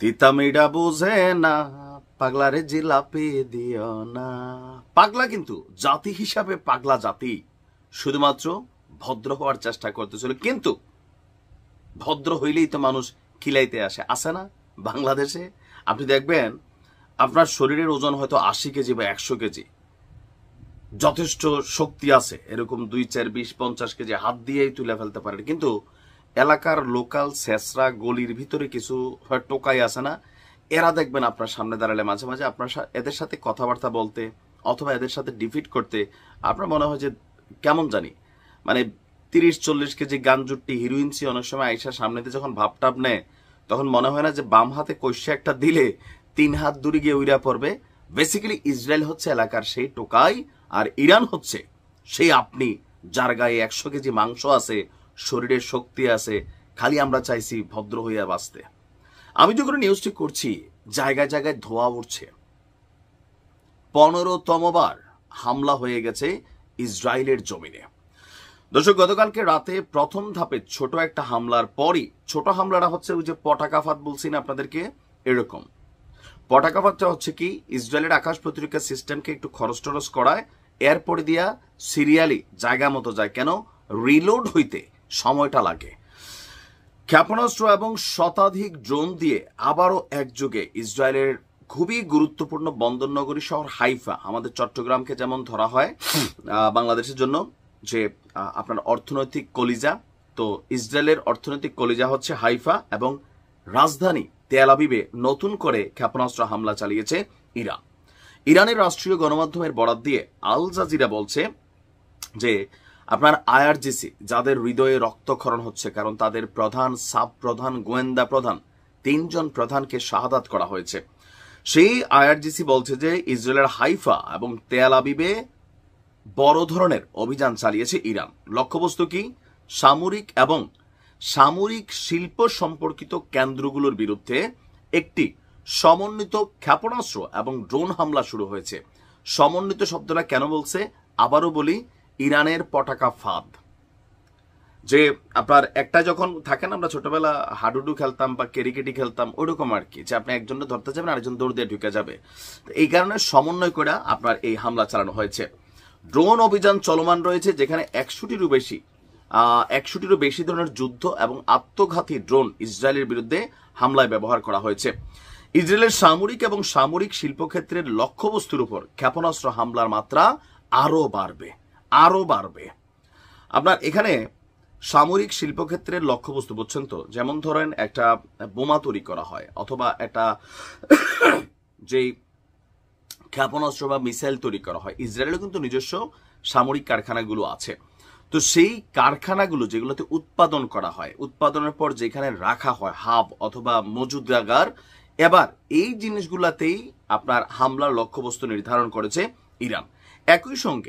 তিতামিডা বুঝে না, পাগলারে জিলাপি দিও না। পাগলা কিন্তু জাতি হিসাবে পাগলা জাতি, শুধুমাত্র ভদ্র হওয়ার চেষ্টা করতেছিল, কিন্তু ভদ্র হইলেই তো মানুষ খিলাইতে আসে না বাংলাদেশে। আপনি দেখবেন আপনার শরীরের ওজন হয়তো 80 কেজি বা 100 কেজি, যথেষ্ট শক্তি আছে, এরকম 2, 4, 20, 50 কেজি হাত দিয়েই তুলে ফেলতে পারেন, কিন্তু এলাকার লোকাল শেষরা গলির ভিতরে কিছু টোকাই আছে না, এরা দেখবেন আপনার সামনে দাঁড়ালে মাঝে মাঝে আপনার এদের সাথে কথাবার্তা বলতে অথবা এদের সাথে ডিফিট করতে আপনার মনে হয় যে কেমন জানি, মানে 30-40 কেজি গাঞ্জুট্টি হিরোইনসি অনেক সময় আইসার সামনে দিয়ে যখন ভাবটাপ নেয় তখন মনে হয় না যে বাম হাতে কষে একটা দিলে 3 হাত দূরে গিয়ে উইরা পড়বে। বেসিক্যালি ইসরায়েল হচ্ছে এলাকার সেই টোকাই, আর ইরান হচ্ছে সেই আপনি যার গায়ে 100 কেজি মাংস আছে, শরীরের শক্তি আছে, খালি আমরা চাইছি ভদ্র হইয়া বাঁচতে। আমি যখন নিউজটি করছি জায়গায় জায়গায় ধোয়া উঠছে, 15তম বার হামলা হয়ে গেছে ইসরায়েলের জমিনে। দর্শক, গতকালকে রাতে প্রথম ধাপে ছোট একটা হামলার পরই, ছোট হামলাটা হচ্ছে ওই যে পটাকাফাত বলছি না আপনাদেরকে, এরকম পটাকাফাতটা হচ্ছে কি ইসরায়েলের আকাশ প্রতিরক্ষা সিস্টেমকে একটু খরচ টরচ করায়, এরপরে দিয়া সিরিয়ালি জায়গা মতো যায়, কেন রিলোড হইতে সময়টা লাগে। ক্ষেপণাস্ত্র এবং শতাধিক ড্রোন দিয়ে আবারও একযোগে ইসরায়েলের খুবই গুরুত্বপূর্ণ বন্দরনগরী শহর হাইফা, আমাদের চট্টগ্রামকে যেমন ধরা হয় বাংলাদেশের জন্য যে আপনার অর্থনৈতিক কলিজা, তো ইসরায়েলের অর্থনৈতিক কলিজা হচ্ছে হাইফা, এবং রাজধানী তেল আবিবে নতুন করে ক্ষেপণাস্ত্র হামলা চালিয়েছে ইরান। ইরানের রাষ্ট্রীয় গণমাধ্যমের বরাত দিয়ে আল জাজিরা বলছে যে আপনার আইআরজিসি, যাদের হৃদয়ে রক্তক্ষরণ হচ্ছে কারণ তাদের প্রধান, সাব প্রধান, গোয়েন্দা প্রধান, 3 জন প্রধানকে শাহাদাত করা হয়েছে, সেই আইআরজিসি বলছে যে ইসরায়েলের হাইফা এবং তেল আবিবে বড় ধরনের অভিযান চালিয়েছে ইরান। লক্ষ্যবস্তু কি? সামরিক এবং সামরিক শিল্প সম্পর্কিত কেন্দ্রগুলোর বিরুদ্ধে একটি সমন্বিত ক্ষেপণাস্ত্র এবং ড্রোন হামলা শুরু হয়েছে। সমন্বিত শব্দটা কেন বলছে আবারও বলি, ইরানের পটাকা ফাঁদ, যে আপনার একটা যখন থাকেন, আমরা ছোটবেলা হাডুডু খেলতাম বা কেরিকেটি খেলতাম, ওইরকম আর কি, যে আপনি একজনকে ধরতে যাবেন আরেকজন দৌড় দিয়ে ঢুকে যাবে। এই কারণে সমন্বয় করে আপনার এই হামলা চালানো হয়েছে। ড্রোন অভিযান চলমান রয়েছে, যেখানে 100টিরও বেশি ধরনের যুদ্ধ এবং আত্মঘাতী ড্রোন ইসরায়েলের বিরুদ্ধে হামলায় ব্যবহার করা হয়েছে। ইসরায়েলের সামরিক এবং সামরিক শিল্পক্ষেত্রের লক্ষ্যবস্তুর উপর ক্ষেপণাস্ত্র হামলার মাত্রা আরো বাড়বে। আপনার এখানে সামরিক শিল্পক্ষেত্রের লক্ষ্যবস্তু বুঝছেন তো, যেমন ধরেন একটা বোমা তৈরি করা হয় অথবা একটা যেই ক্ষেপণাস্ত্র বা মিসাইল তৈরি করা হয়, ইসরায়েলের কিন্তু নিজস্ব সামরিক কারখানাগুলো আছে। তো সেই কারখানাগুলো যেগুলোতে উৎপাদন করা হয়, উৎপাদনের পর যেখানে রাখা হয় হাব অথবা মজুদাগার, এবার এই জিনিসগুলাতেই আপনার হামলার লক্ষ্যবস্তু নির্ধারণ করেছে ইরান। একই সঙ্গে